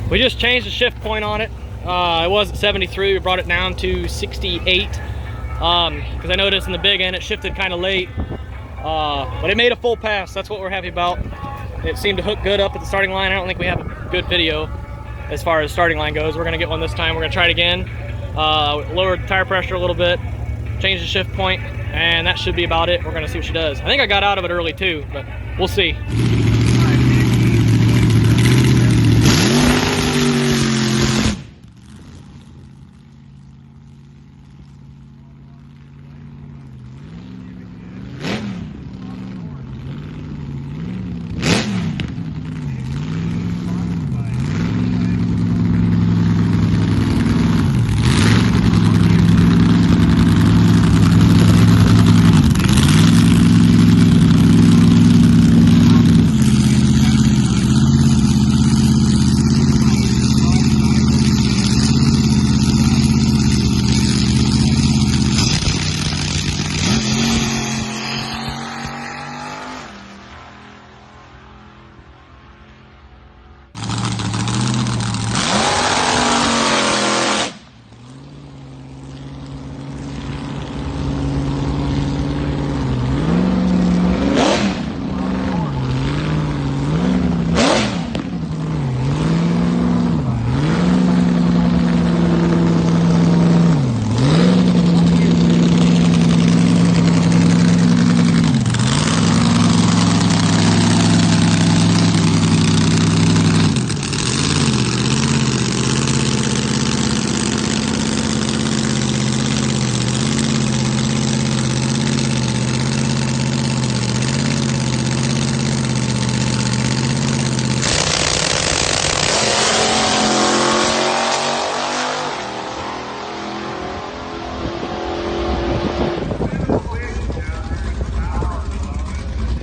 We just changed the shift point on it. It was at 73, we brought it down to 68. Because I noticed in the big end it shifted kind of late. But it made a full pass, that's what we're happy about. It seemed to hook good up at the starting line. I don't think we have a good video as far as starting line goes. We're gonna get one this time. We're gonna try it again. Lowered the tire pressure a little bit, changed the shift point, and that should be about it. We're gonna see what she does. I think I got out of it early too, but we'll see.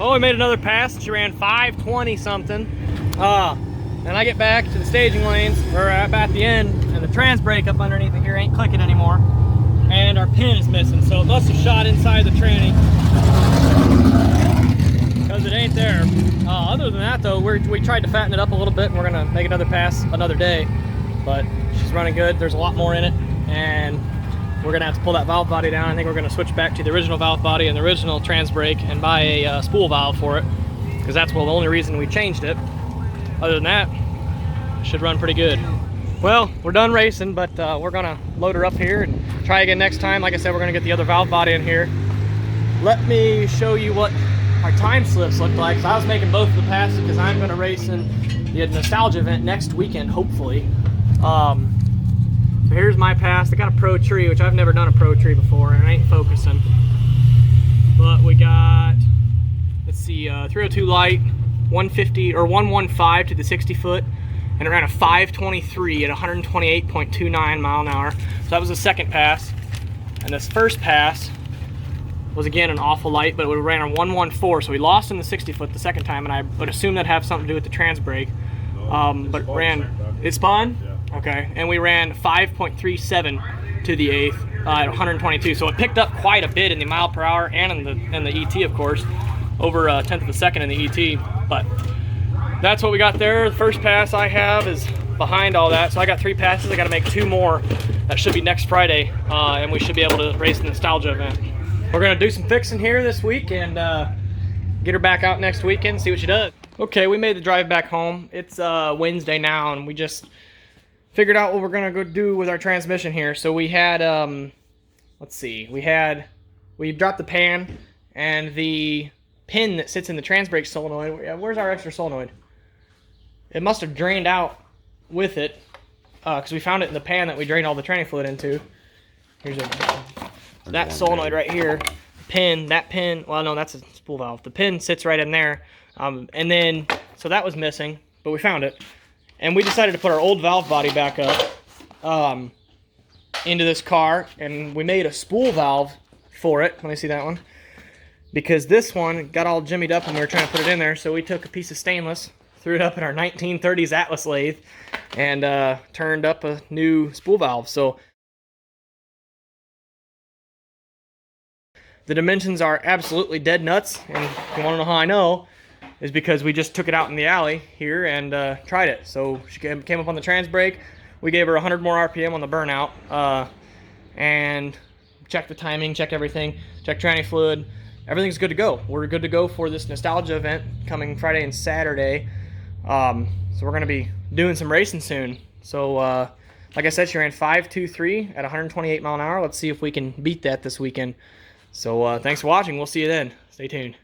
Oh, we made another pass. She ran 520 something. And I get back to the staging lanes, or at the end, and the trans brake up underneath it here ain't clicking anymore. And our pin is missing, so it must have shot inside the tranny, because it ain't there. Other than that though, we tried to fatten it up a little bit, and we're gonna make another pass another day. But she's running good. There's a lot more in it, and we're gonna have to pull that valve body down. I think we're gonna switch back to the original valve body and the original trans brake and buy a spool valve for it, because that's the only reason we changed it. Other than that, it should run pretty good. Well, we're done racing, but we're gonna load her up here and try again next time. Like I said, we're gonna get the other valve body in here. Let me show you what our time slips look like. So I was making both of the passes because I'm gonna race in the nostalgia event next weekend, hopefully. So here's my pass. I got a pro tree, which I've never done a pro tree before, and I ain't focusing. But we got, let's see, 302 light, 150 or 115 to the 60 foot, and it ran a 523 at 128.29 mile an hour. So that was the second pass. And this first pass was again an awful light, but it ran a 114, so we lost in the 60 foot the second time, and I would assume that'd have something to do with the trans brake. But ran, it spun? Yeah. Okay, and we ran 5.37 to the eighth at 122, so it picked up quite a bit in the mile per hour and in the ET, of course, over a tenth of a second in the ET. But that's what we got there. The first pass I have is behind all that, so I got 3 passes. I got to make 2 more. That should be next Friday, and we should be able to race the nostalgia event. We're gonna do some fixing here this week and get her back out next weekend and see what she does. Okay, we made the drive back home. It's Wednesday now, and we just figured out what we're gonna go do with our transmission here. So we had, let's see, we dropped the pan and the pin that sits in the trans brake solenoid. Where's our extra solenoid? It must have drained out with it, because we found it in the pan that we drained all the tranny fluid into. Here's that solenoid right here. That pin, well no, that's a spool valve. The pin sits right in there. And then, so that was missing, but we found it. And we decided to put our old valve body back up into this car, and we made a spool valve for it. Let me see that one. Because this one got all jimmied up when we were trying to put it in there, so we took a piece of stainless, threw it up in our 1930s Atlas lathe, and turned up a new spool valve. So the dimensions are absolutely dead nuts, and if you want to know how I know, is because we just took it out in the alley here and tried it. So she came up on the trans brake. We gave her 100 more RPM on the burnout, and checked the timing, checked everything, checked tranny fluid. Everything's good to go. We're good to go for this nostalgia event coming Friday and Saturday. So we're gonna be doing some racing soon. So like I said, she ran 5.23 at 128 mile an hour. Let's see if we can beat that this weekend. So thanks for watching. We'll see you then. Stay tuned.